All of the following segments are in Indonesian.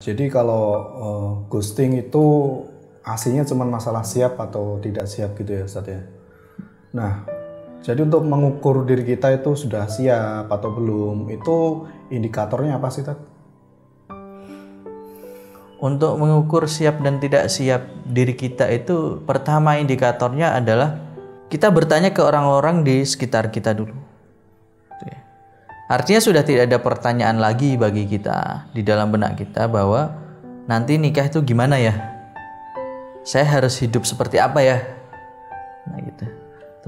Jadi kalau ghosting itu aslinya cuma masalah siap atau tidak siap gitu ya Ustadz ya. Nah, jadi untuk mengukur diri kita itu sudah siap atau belum, itu indikatornya apa sih Ustadz? Untuk mengukur siap dan tidak siap diri kita itu, pertama indikatornya adalah kita bertanya ke orang-orang di sekitar kita dulu. Artinya sudah tidak ada pertanyaan lagi bagi kita di dalam benak kita bahwa nanti nikah itu gimana ya? Saya harus hidup seperti apa ya? Nah gitu.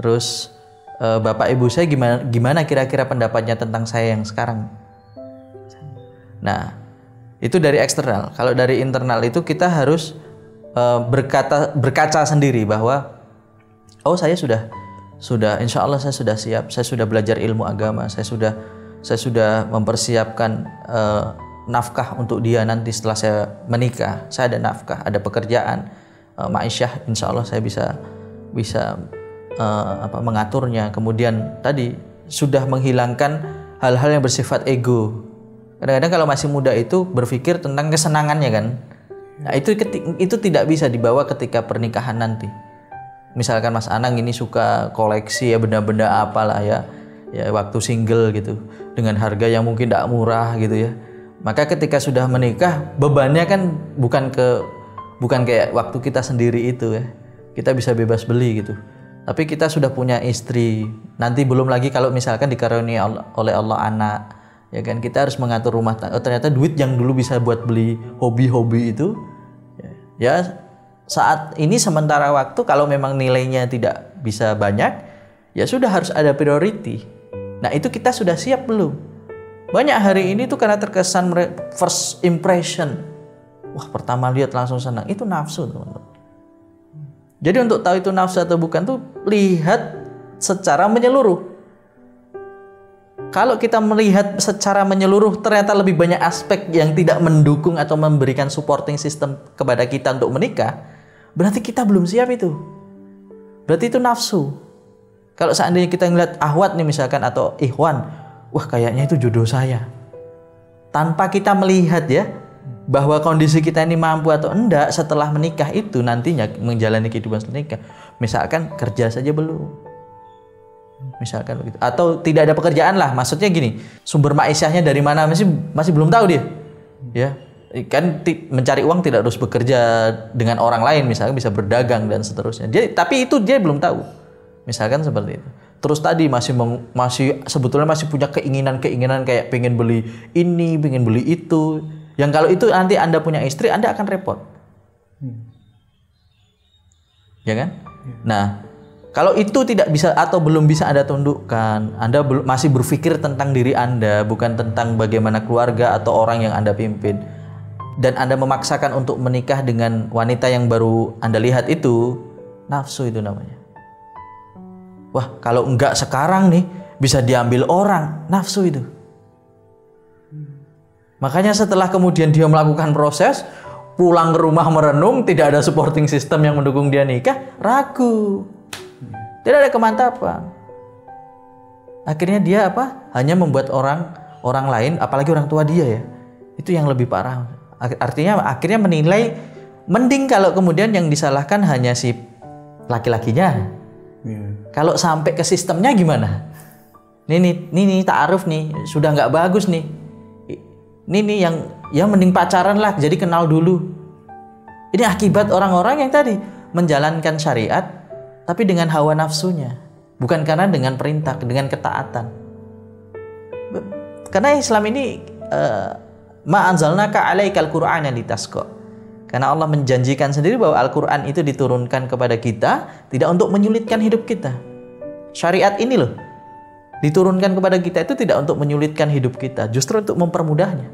Terus bapak ibu saya gimana kira-kira pendapatnya tentang saya yang sekarang? Nah, itu dari eksternal. Kalau dari internal itu kita harus berkaca sendiri bahwa oh saya sudah insya Allah saya sudah siap, saya sudah belajar ilmu agama, saya sudah mempersiapkan nafkah untuk dia nanti setelah saya menikah. Saya ada nafkah, ada pekerjaan, ma'isyah, insya Allah saya bisa mengaturnya. Kemudian tadi sudah menghilangkan hal-hal yang bersifat ego. Kadang-kadang kalau masih muda itu berpikir tentang kesenangannya kan. Nah, itu tidak bisa dibawa ketika pernikahan nanti. Misalkan Mas Anang ini suka koleksi ya benda-benda apalah ya waktu single gitu dengan harga yang mungkin tidak murah gitu ya. Maka ketika sudah menikah bebannya kan bukan kayak waktu kita sendiri itu ya. Kita bisa bebas beli gitu. Tapi kita sudah punya istri. Nanti belum lagi kalau misalkan dikaruniai oleh Allah anak, ya kan kita harus mengatur rumah tangga. Ternyata duit yang dulu bisa buat beli hobi-hobi itu ya saat ini sementara waktu kalau memang nilainya tidak bisa banyak, ya sudah harus ada priority. Nah itu kita sudah siap belum? Banyak hari ini tuh karena terkesan first impression. Wah pertama lihat langsung senang. Itu nafsu teman-teman. Jadi untuk tahu itu nafsu atau bukan tuh lihat secara menyeluruh. Kalau kita melihat secara menyeluruh ternyata lebih banyak aspek yang tidak mendukung atau memberikan supporting system kepada kita untuk menikah, berarti kita belum siap itu. Berarti itu nafsu. Kalau seandainya kita ngeliat ahwat nih misalkan atau ikhwan, wah kayaknya itu jodoh saya. Tanpa kita melihat ya bahwa kondisi kita ini mampu atau enggak setelah menikah itu nantinya menjalani kehidupan setelah menikah. Misalkan kerja saja belum. Misalkan begitu. Atau tidak ada pekerjaan lah. Maksudnya gini, sumber ma'isyahnya dari mana masih belum tahu dia. Ya. Kan mencari uang tidak harus bekerja dengan orang lain, misalkan bisa berdagang dan seterusnya. Tapi itu dia belum tahu. Misalkan seperti itu. Terus tadi masih sebetulnya masih punya keinginan kayak pengen beli ini, pengen beli itu. Yang kalau itu nanti Anda punya istri, Anda akan repot. Ya kan? Nah, kalau itu tidak bisa atau belum bisa Anda tundukkan, Anda masih berpikir tentang diri Anda, bukan tentang bagaimana keluarga atau orang yang Anda pimpin. Dan Anda memaksakan untuk menikah dengan wanita yang baru Anda lihat itu, nafsu itu namanya. Wah, kalau enggak sekarang nih, bisa diambil orang, nafsu itu. Makanya setelah kemudian dia melakukan proses, pulang ke rumah merenung, tidak ada supporting system yang mendukung dia nikah, ragu. Tidak ada kemantapan. Akhirnya dia hanya membuat orang lain, apalagi orang tua dia ya, itu yang lebih parah. Artinya akhirnya menilai, mending kalau kemudian yang disalahkan hanya si laki-lakinya. Kalau sampai ke sistemnya gimana? Ini ta'aruf nih, sudah nggak bagus nih. Ini yang mending pacaran lah, jadi kenal dulu. Ini akibat orang-orang yang tadi menjalankan syariat, tapi dengan hawa nafsunya, bukan karena dengan perintah, dengan ketaatan. Karena Islam ini ma anzalnaka 'alaikal qur'ana litasqa. Karena Allah menjanjikan sendiri bahwa Al-Qur'an itu diturunkan kepada kita tidak untuk menyulitkan hidup kita. Syariat ini loh diturunkan kepada kita itu tidak untuk menyulitkan hidup kita, justru untuk mempermudahnya.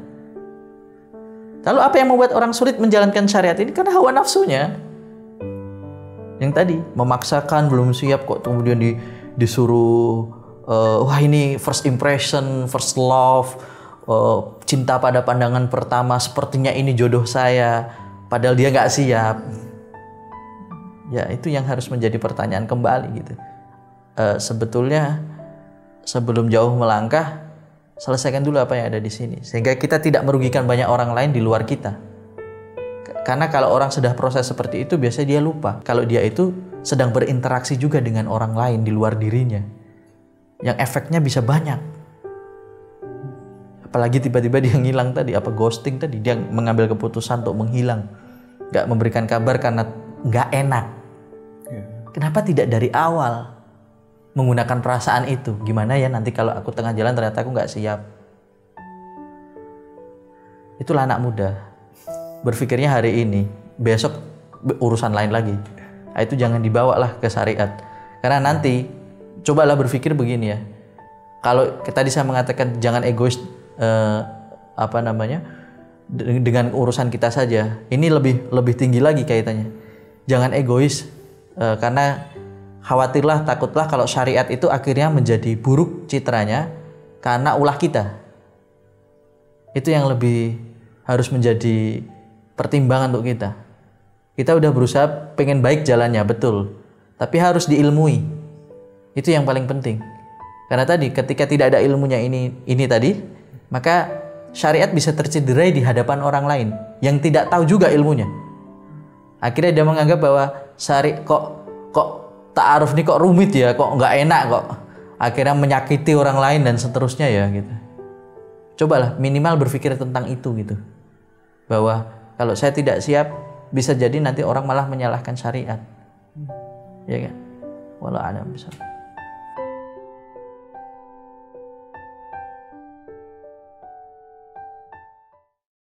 Lalu apa yang membuat orang sulit menjalankan syariat ini? Karena hawa nafsunya. Yang tadi memaksakan belum siap kok kemudian disuruh wah ini first impression, first love, cinta pada pandangan pertama, sepertinya ini jodoh saya, padahal dia nggak siap. Ya itu yang harus menjadi pertanyaan kembali gitu. Sebetulnya sebelum jauh melangkah, selesaikan dulu apa yang ada di sini, sehingga kita tidak merugikan banyak orang lain di luar kita. Karena kalau orang sudah proses seperti itu biasanya dia lupa kalau dia itu sedang berinteraksi juga dengan orang lain di luar dirinya, yang efeknya bisa banyak. Apalagi tiba-tiba dia ngilang tadi, ghosting tadi, dia mengambil keputusan untuk menghilang, nggak memberikan kabar karena nggak enak. Kenapa tidak dari awal menggunakan perasaan itu? Gimana ya nanti kalau aku tengah jalan ternyata aku nggak siap. Itulah anak muda, berpikirnya hari ini, besok urusan lain lagi. Itu jangan dibawalah ke syariat. Karena nanti cobalah berpikir begini ya. Kalau tadi saya mengatakan jangan egois dengan urusan kita saja. Ini lebih tinggi lagi kaitannya. Jangan egois karena khawatirlah, takutlah kalau syariat itu akhirnya menjadi buruk citranya karena ulah kita. Itu yang lebih harus menjadi pertimbangan untuk kita. Kita udah berusaha pengen baik jalannya, betul. Tapi harus diilmui. Itu yang paling penting. Karena tadi ketika tidak ada ilmunya ini tadi, maka syariat bisa tercederai di hadapan orang lain yang tidak tahu juga ilmunya. Akhirnya dia menganggap bahwa kok ta'aruf ini kok rumit ya, kok nggak enak kok. Akhirnya menyakiti orang lain dan seterusnya ya gitu. Cobalah minimal berpikir tentang itu gitu. Bahwa kalau saya tidak siap, bisa jadi nanti orang malah menyalahkan syariat. Ya kan? Wallahu a'lam bishawab.